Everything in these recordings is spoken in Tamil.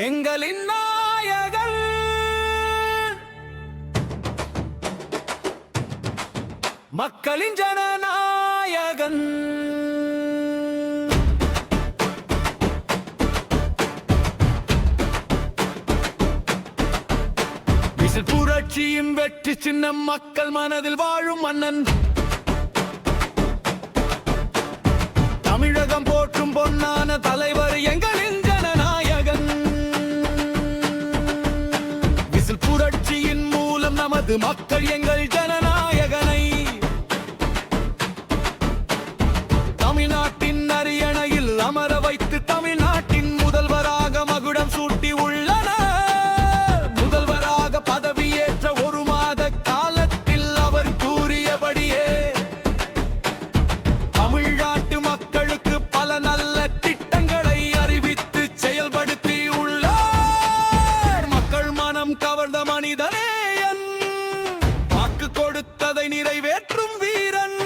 எங்களின் நாயகன் மக்களின் ஜனநாயகன் விசில் புரட்சியின் வெற்றி சின்னம் மக்கள் மனதில் வாழும் மன்னன் தமிழகம் போற்றும் பொன்னான தலைவர் எங்களின் ஜனநாயகன் விசில் புரட்சியின் மூலம் நமது மக்கள் எங்கள் ஜனநாயகனை தமிழ்நாட்டின் அரியணையில் அமர வைத்து தமிழ்நாட்டின் முதல்வராக மகுடம் சூட்டி உள்ளனர். முதல்வராக பதவியேற்ற ஒரு மாத காலத்தில் அவர் கூறியபடியே தமிழ்நாட்டு மக்களுக்கு பல நல்ல திட்டங்களை அறிவித்து செயல்படுத்தி உள்ளார். மக்கள் மனம் கவர்ந்த மனிதநேயன், வாக்கு கொடுத்ததை நிறைவேற்றும் வீரன்,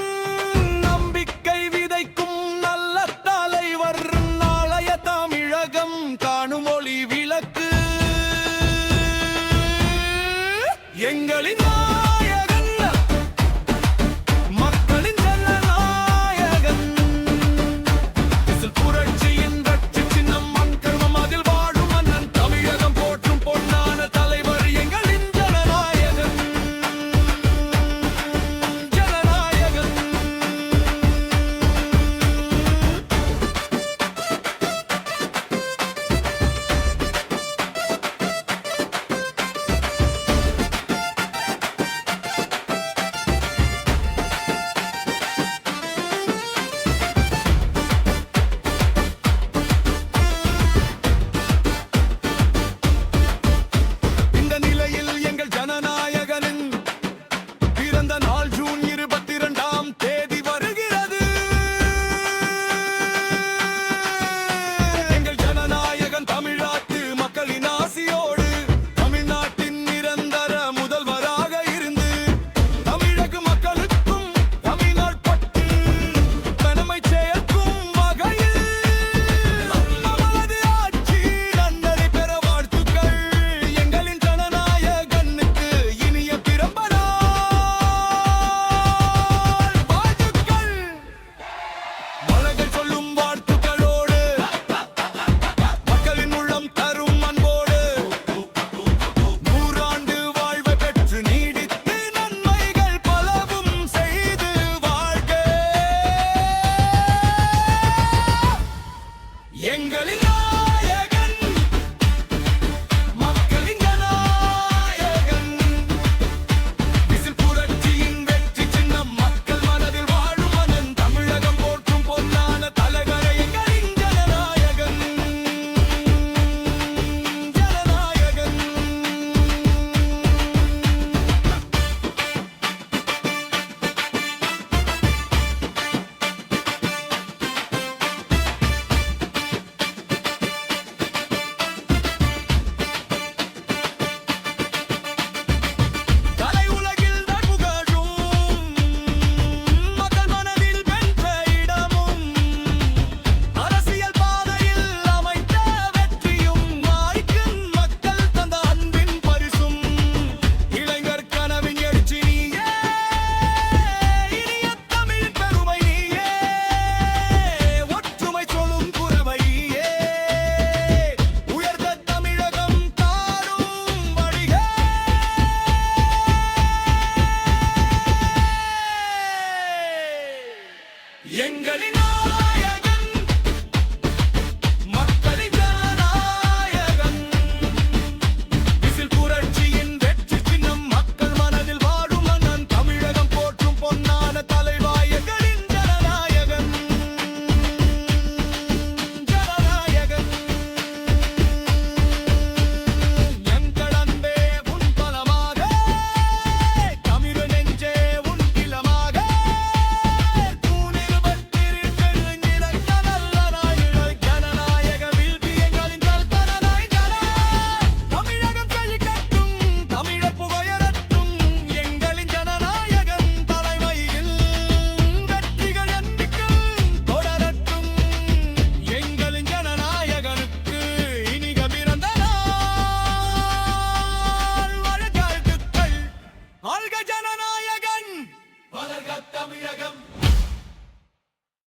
நம்பிக்கை விதைக்கும் நல்ல தலைவர், நாளைய தமிழகம் காணும் ஒளி விளக்கு எங்களின் நாயகன் மக்களின் ஜனநாயகன் விசில் புரட்சியின் வெற்றி சின்னம் மக்கள் மனதில் வாழும் மன்னன் தமிழகம் போற்றும் பொன்னான தலைவர் எங்களின் ஜனநாயகன் ஜனநாயகன். வளர்க தமிழகம்